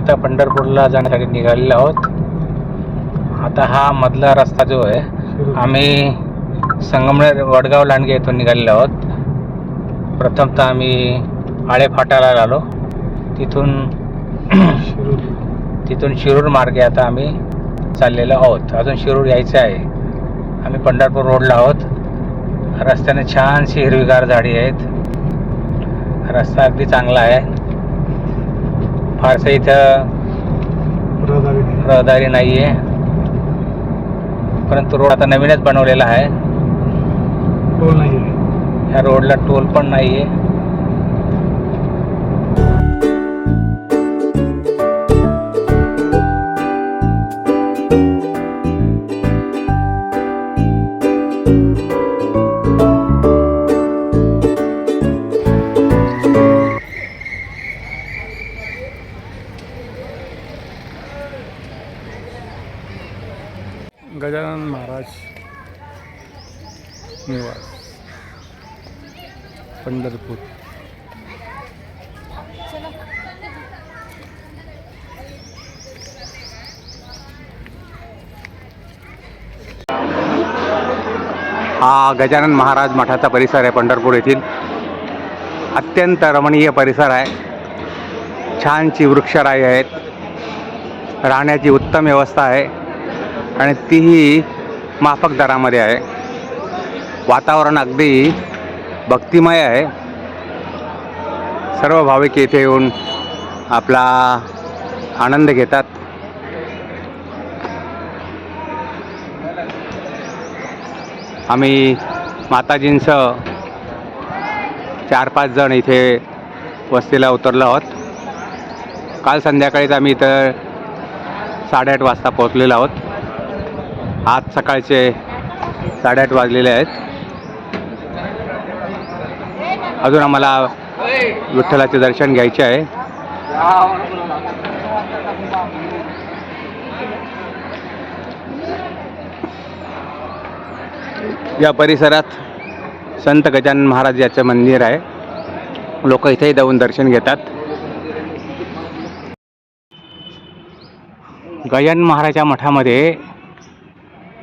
आता पंढरपूरला जाण्यासाठी निघालेलो आहोत. आता हा मधला रस्ता जो आहे, आम्ही संगमनेर वडगाव लांडगे येथून निघालेलो आहोत. प्रथमतः आम्ही आळे फाटाला आलो, तिथून शिरूर मार्गे आता आम्ही चाललेलो आहोत. अजून शिरूर यायचं आहे. आम्ही पंढरपूर रोडला आहोत. रस्त्याने छानशी हिरवीगार झाडी आहेत. रस्ता अगदी चांगला आहे. फारसं इथं रहदारी नाही आहे, परंतु रोड आता नवीनच बनवलेला आहे. टोल नाही आहे, ह्या रोडला टोल पण नाही आहे. गजानन महाराज निवास पंढरपूर. हा गजानन महाराज मठाचा परिसर आहे पंढरपूर येथील. अत्यंत रमणीय परिसर आहे. छानशी वृक्षराई आहेत. राहण्याची उत्तम व्यवस्था आहे आणि तीही माफक दरामध्ये आहे. वातावरण अगदी भक्तिमय आहे. सर्व भाविक येथे येऊन आपला आनंद घेतात. आम्ही माताजींसह 4-5 जण इथे वस्तीला उतरलो आहोत. काल संध्याकाळीच आम्ही इथं 8:30 वाजता पोहोचलेलो आहोत. आज सकाळचे 8:30 वाजलेले आहेत. अजून आम्हाला विठ्ठलाचे दर्शन घ्यायचे आहे. या परिसरात संत गजानन महाराज याचं मंदिर आहे. लोक इथेही जाऊन दर्शन घेतात. गजानन महाराजच्या मठामध्ये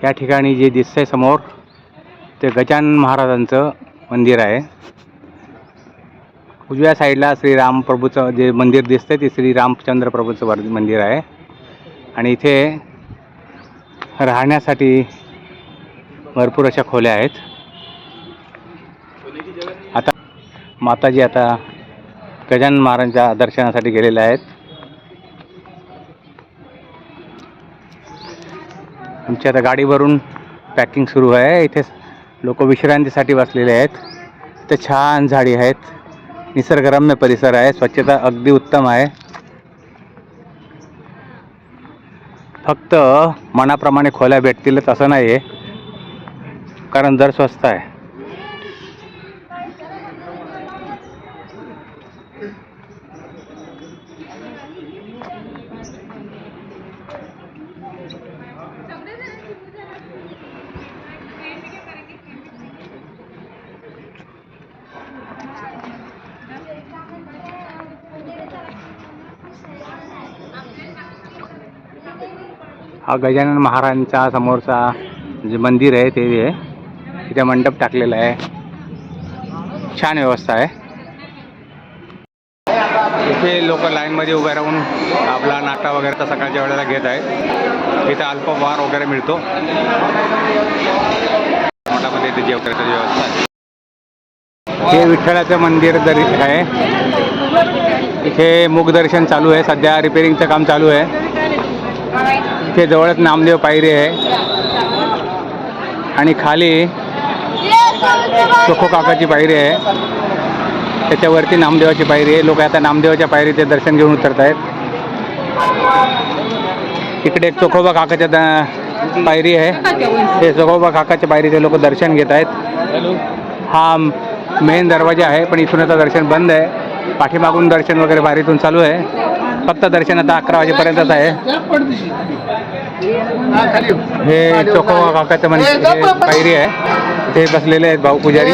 या ठिकाणी जे दिसतंय समोर, ते गजानन महाराजांचं मंदिर आहे. उजव्या साईडला श्रीराम प्रभूचं जे मंदिर दिसतंय ते श्रीरामचंद्र प्रभूचं मंदिर आहे. आणि इथे राहण्यासाठी भरपूर अशा खोल्या आहेत. आता माताजी आता गजानन महाराजांच्या दर्शनासाठी गेलेल्या आहेत. आमची आता गाडीवरून पॅकिंग सुरू आहे. इथे लोक विश्रांतीसाठी बसलेले आहेत. इथे छान झाडी आहेत. निसर्गरम्य परिसर आहे. स्वच्छता अगदी उत्तम आहे. फक्त मनाप्रमाणे खोल्या भेटतीलच असं नाही आहे, कारण दर स्वस्त आहे. हा गजानन महाराजांच्या समोरचा जे मंदिर आहे ते आहे. इथे मंडप टाकलेला आहे. छान व्यवस्था आहे. इथे लोक लाईनमध्ये उभे राहून आपला नाश्ता वगैरे तर सकाळच्या वेळेला घेत आहेत. इथे अल्पहार वगैरे मिळतो. मठामध्ये इथे जेवणाची व्यवस्था आहे. हे विठ्ठलाचं मंदिर आहे. इथे मुखदर्शन चालू आहे. सध्या रिपेरिंगचं काम चालू आहे. इथे जवळच नामदेव पायरी आहे आणि खाली चोखो काकाची पायरी आहे. त्याच्यावरती नामदेवाची पायरी आहे. लोक आता नामदेवाच्या पायरीचे दर्शन घेऊन उतरत आहेत. इकडे एक चोखोबा काकाच्या पायरी आहे. ते चोखोबा काकाच्या पायरीचे लोक दर्शन घेत आहेत. हा मेन दरवाजा आहे, पण इथून आता दर्शन बंद आहे. पाठीमागून दर्शन वगैरे बारीतून चालू आहे. फक्त दर्शन आता 11 वाजेपर्यंतच आहे. हे चोखोबा काकाचं मंदिर पायरी आहे. ते बसलेले आहेत भाऊ पुजारी.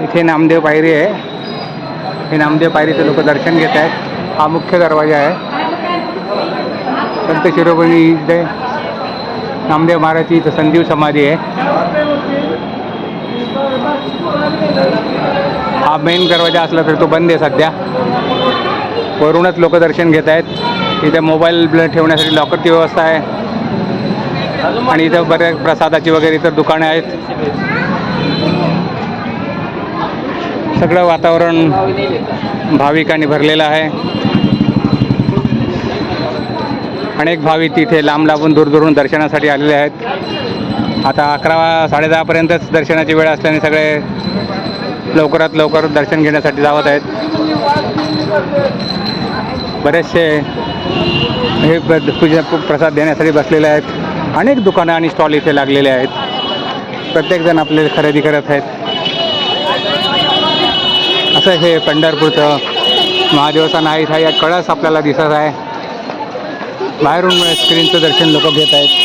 इथे नामदेव पायरी आहे. हे नामदेव पायरीचे लोक दर्शन घेत आहेत. हा मुख्य दरवाजा आहे. संत शिरोमणी इथे नामदेव महाराजची इथं संजीव समाधी आहे. हा मेन दरवाजा असला तर तो बंद आहे सध्या. वरूनच लोक दर्शन घेत आहेत. इथे मोबाईल ठेवण्यासाठी लॉकरची व्यवस्था आहे आणि इथं बऱ्याच प्रसादाची वगैरे इतर दुकाने आहेत. सगळं वातावरण भाविकांनी भरलेलं आहे. अनेक भाविक तिथे लांब लांबून दूरदूरून दर्शनासाठी आलेले आहेत. आता 11-10:30पर्यंतच दर्शनाची वेळ असल्याने सगळे लवकरात लवकर दर्शन घेण्यासाठी जावत आहेत. बरेचसे हे पूजा प्रसाद देण्यासाठी बसलेले आहेत. अनेक दुकानं आणि स्टॉल इथे लागलेले आहेत. प्रत्येकजण आपले खरेदी करत आहेत. असं हे पंढरपूरचं महादेवाचा नाईस हा कळस आपल्याला दिसत आहे. बाहेरून स्क्रीनचं दर्शन लोक घेत आहेत.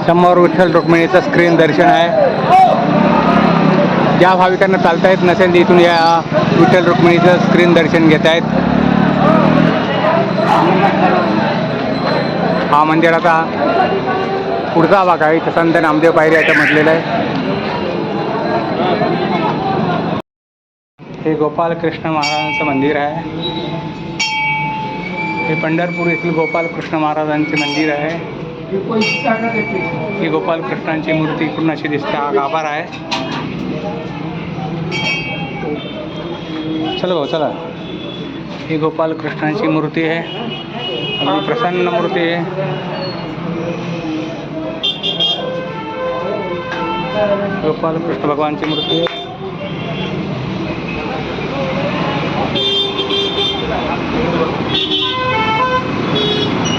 समोर विठ्ठल रुक्मिणीचं स्क्रीन दर्शन आहे. ज्या भाविकांना चालता येत नसेल इथून या विठ्ठल रुक्मिणीचं स्क्रीन दर्शन घेत आहेत. हा मंदिराचा पुढचा भाग आहे. इथं संत नामदेव पायरी असं म्हटलेलं आहे. हे गोपालकृष्ण महाराजांचं मंदिर आहे. हे पंढरपूर येथील गोपालकृष्ण महाराजांचे मंदिर आहे. ही गोपालकृष्णांची मूर्ती पूर्ण अशी दिसते. हा गाभार आहे. चला भाऊ चला. ही गोपालकृष्णांची मूर्ती आहे. अगदी प्रसन्न मूर्ती आहे. गोपालकृष्ण भगवानची मूर्ती आहे.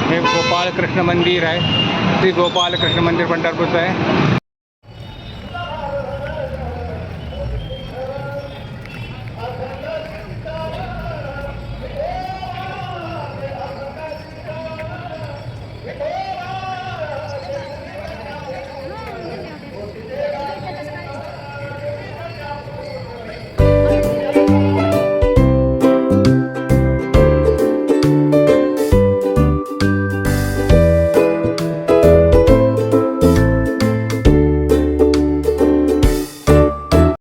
हे गोपालकृष्ण मंदिर आहे. श्री गोपालकृष्ण मंदिर पंढरपूरचं आहे.